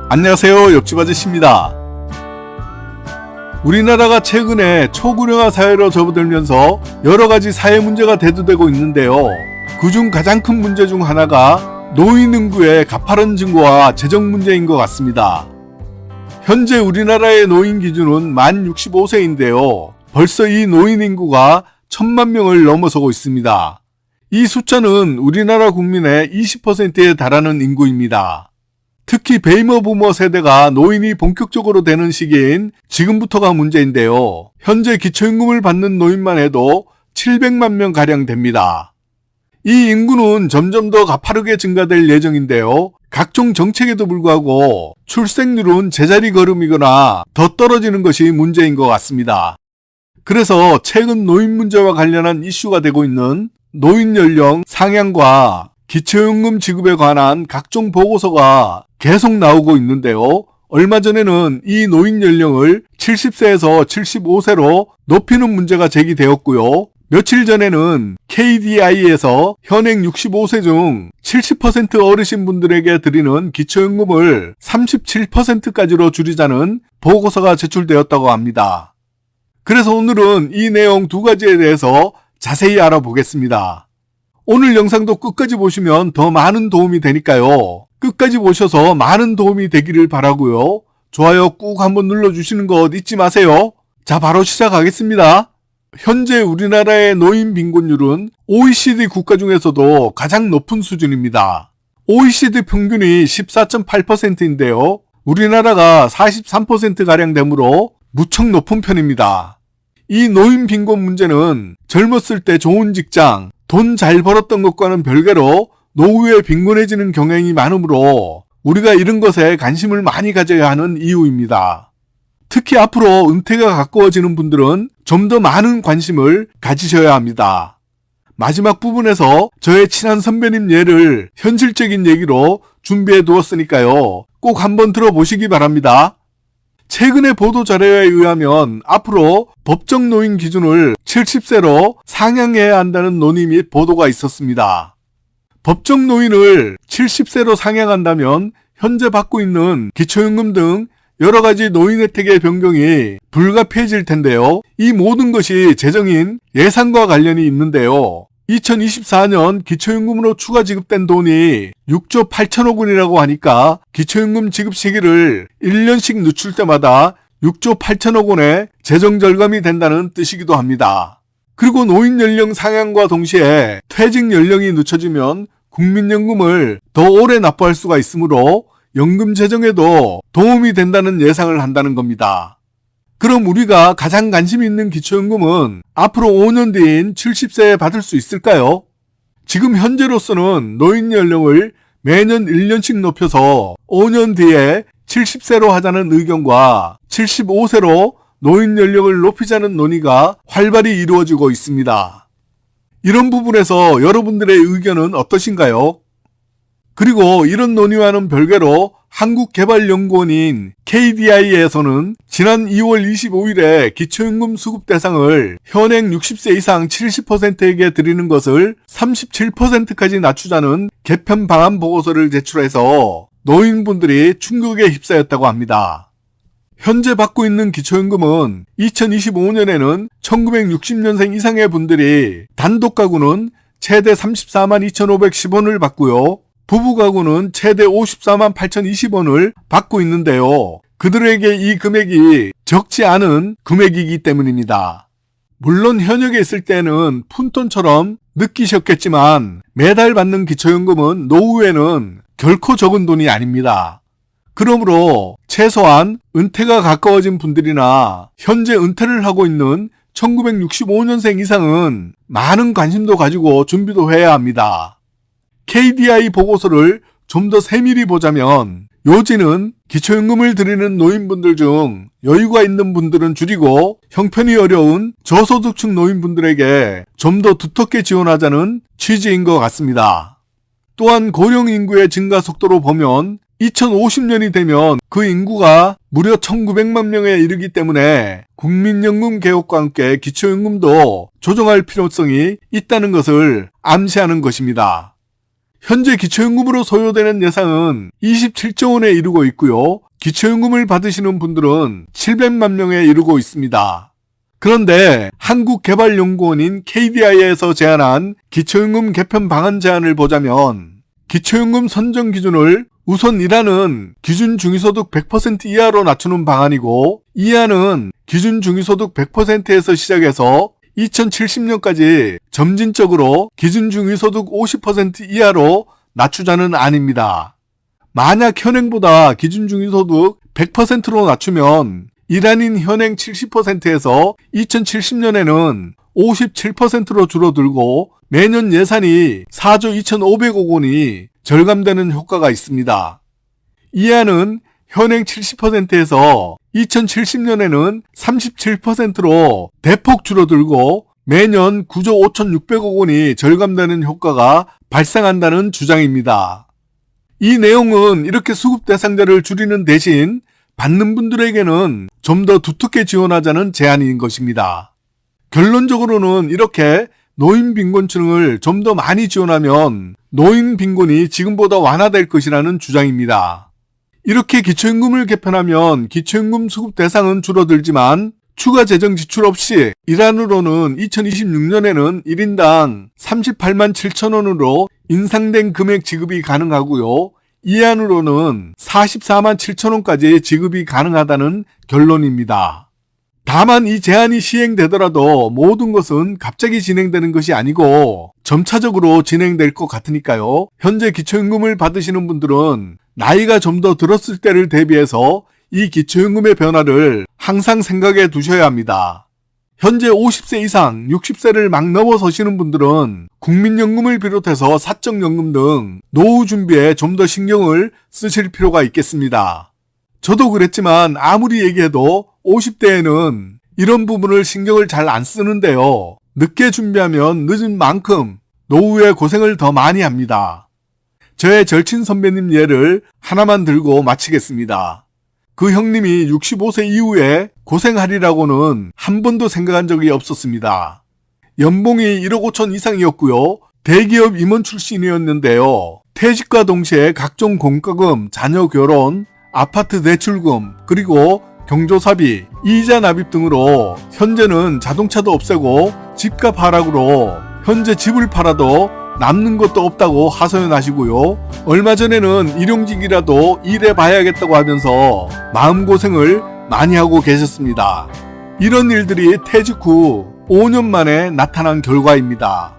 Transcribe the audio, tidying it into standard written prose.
안녕하세요, 옆집 아저씨입니다. 우리나라가 최근에 초고령화 사회로 접어들면서 여러가지 사회 문제가 대두되고 있는데요. 그중 가장 큰 문제 중 하나가 노인 인구의 가파른 증가와 재정 문제인 것 같습니다. 현재 우리나라의 노인 기준은 만 65세인데요. 벌써 이 노인 인구가 1000만 명을 넘어서고 있습니다. 이 숫자는 우리나라 국민의 20%에 달하는 인구입니다. 특히 베이머 부머 세대가 노인이 본격적으로 되는 시기인 지금부터가 문제인데요. 현재 기초임금을 받는 노인만 해도 700만 명가량 됩니다. 이 인구는 점점 더 가파르게 증가될 예정인데요. 각종 정책에도 불구하고 출생률은 제자리 걸음이거나 더 떨어지는 것이 문제인 것 같습니다. 그래서 최근 노인 문제와 관련한 이슈가 되고 있는 노인 연령 상향과 기초임금 지급에 관한 각종 보고서가 계속 나오고 있는데요. 얼마 전에는 이 노인 연령을 70세에서 75세로 높이는 문제가 제기되었고요. 며칠 전에는 KDI에서 현행 65세 중 70% 어르신 분들에게 드리는 기초임금을 37%까지로 줄이자는 보고서가 제출되었다고 합니다. 그래서 오늘은 이 내용 두 가지에 대해서 자세히 알아보겠습니다. 오늘 영상도 끝까지 보시면 더 많은 도움이 되니까요. 끝까지 보셔서 많은 도움이 되기를 바라고요. 좋아요 꾹 한번 눌러주시는 것 잊지 마세요. 자, 바로 시작하겠습니다. 현재 우리나라의 노인 빈곤율은 OECD 국가 중에서도 가장 높은 수준입니다. OECD 평균이 14.8%인데요. 우리나라가 43%가량 되므로 무척 높은 편입니다. 이 노인 빈곤 문제는 젊었을 때 좋은 직장, 돈 잘 벌었던 것과는 별개로 노후에 빈곤해지는 경향이 많으므로 우리가 이런 것에 관심을 많이 가져야 하는 이유입니다. 특히 앞으로 은퇴가 가까워지는 분들은 좀 더 많은 관심을 가지셔야 합니다. 마지막 부분에서 저의 친한 선배님 예를 현실적인 얘기로 준비해 두었으니까요. 꼭 한번 들어보시기 바랍니다. 최근의 보도 자료에 의하면 앞으로 법정 노인 기준을 70세로 상향해야 한다는 논의 및 보도가 있었습니다. 법정 노인을 70세로 상향한다면 현재 받고 있는 기초임금 등 여러 가지 노인 혜택의 변경이 불가피해질 텐데요. 이 모든 것이 재정인 예산과 관련이 있는데요. 2024년 기초임금으로 추가 지급된 돈이 6조 8천억 원이라고 하니까 기초임금 지급 시기를 1년씩 늦출 때마다 6조 8천억 원의 재정 절감이 된다는 뜻이기도 합니다. 그리고 노인 연령 상향과 동시에 퇴직 연령이 늦춰지면 국민연금을 더 오래 납부할 수가 있으므로 연금 재정에도 도움이 된다는 예상을 한다는 겁니다. 그럼 우리가 가장 관심 있는 기초임금은 앞으로 5년 뒤인 70세에 받을 수 있을까요? 지금 현재로서는 노인 연령을 매년 1년씩 높여서 5년 뒤에 70세로 하자는 의견과 75세로 노인 연령을 높이자는 논의가 활발히 이루어지고 있습니다. 이런 부분에서 여러분들의 의견은 어떠신가요? 그리고 이런 논의와는 별개로 한국개발연구원인 KDI에서는 지난 2월 25일에 기초임금 수급 대상을 현행 60세 이상 70%에게 드리는 것을 37%까지 낮추자는 개편 방안 보고서를 제출해서 노인분들이 충격에 휩싸였다고 합니다. 현재 받고 있는 기초임금은 2025년에는 1960년생 이상의 분들이 단독 가구는 최대 34만 2,510원을 받고요. 부부 가구는 최대 54만 8,020원을 받고 있는데요. 그들에게 이 금액이 적지 않은 금액이기 때문입니다. 물론 현역에 있을 때는 푼돈처럼 느끼셨겠지만 매달 받는 기초임금은 노후에는 결코 적은 돈이 아닙니다. 그러므로 최소한 은퇴가 가까워진 분들이나 현재 은퇴를 하고 있는 1965년생 이상은 많은 관심도 가지고 준비도 해야 합니다. KDI 보고서를 좀 더 세밀히 보자면 요지는 기초임금을 드리는 노인분들 중 여유가 있는 분들은 줄이고 형편이 어려운 저소득층 노인분들에게 좀 더 두텁게 지원하자는 취지인 것 같습니다. 또한 고령 인구의 증가 속도로 보면 2050년이 되면 그 인구가 무려 1900만 명에 이르기 때문에 국민연금 개혁과 함께 기초임금도 조정할 필요성이 있다는 것을 암시하는 것입니다. 현재 기초연금으로 소요되는 예산은 27조 원에 이르고 있고요. 기초연금을 받으시는 분들은 700만 명에 이르고 있습니다. 그런데 한국개발연구원인 KDI에서 제안한 기초연금 개편 방안 제안을 보자면 기초연금 선정 기준을 우선 1안은 기준 중위소득 100% 이하로 낮추는 방안이고 2안은 기준 중위소득 100%에서 시작해서 2070년까지 점진적으로 기준 중위소득 50% 이하로 낮추자는 안입니다. 만약 현행보다 기준 중위소득 100%로 낮추면 1안인 현행 70%에서 2070년에는 57%로 줄어들고 매년 예산이 4조 2,500억 원이 절감되는 효과가 있습니다. 2안은 현행 70%에서 2070년에는 37%로 대폭 줄어들고 매년 9조 5,600억 원이 절감되는 효과가 발생한다는 주장입니다. 이 내용은 이렇게 수급 대상자를 줄이는 대신 받는 분들에게는 좀 더 두텁게 지원하자는 제안인 것입니다. 결론적으로는 이렇게 노인 빈곤층을 좀 더 많이 지원하면 노인 빈곤이 지금보다 완화될 것이라는 주장입니다. 이렇게 기초연금을 개편하면 기초연금 수급 대상은 줄어들지만 추가 재정 지출 없이 1안으로는 2026년에는 1인당 38만 7천 원으로 인상된 금액 지급이 가능하고요. 2안으로는 44만 7천 원까지 지급이 가능하다는 결론입니다. 다만 이 제안이 시행되더라도 모든 것은 갑자기 진행되는 것이 아니고 점차적으로 진행될 것 같으니까요. 현재 기초연금을 받으시는 분들은 나이가 좀 더 들었을 때를 대비해서 이 기초연금의 변화를 항상 생각해 두셔야 합니다. 현재 50세 이상 60세를 막 넘어서시는 분들은 국민연금을 비롯해서 사적연금 등 노후 준비에 좀 더 신경을 쓰실 필요가 있겠습니다. 저도 그랬지만 아무리 얘기해도 50대에는 이런 부분을 신경을 잘 안 쓰는데요. 늦게 준비하면 늦은 만큼 노후에 고생을 더 많이 합니다. 저의 절친 선배님 예를 하나만 들고 마치겠습니다. 그 형님이 65세 이후에 고생하리라고는 한 번도 생각한 적이 없었습니다. 연봉이 1억 5천 이상이었고요. 대기업 임원 출신이었는데요. 퇴직과 동시에 각종 공과금, 자녀 결혼, 아파트 대출금, 그리고 경조사비, 이자 납입 등으로 현재는 자동차도 없애고 집값 하락으로 현재 집을 팔아도 남는 것도 없다고 하소연하시고요. 얼마 전에는 일용직이라도 일해봐야겠다고 하면서 마음고생을 많이 하고 계셨습니다. 이런 일들이 퇴직 후 5년 만에 나타난 결과입니다.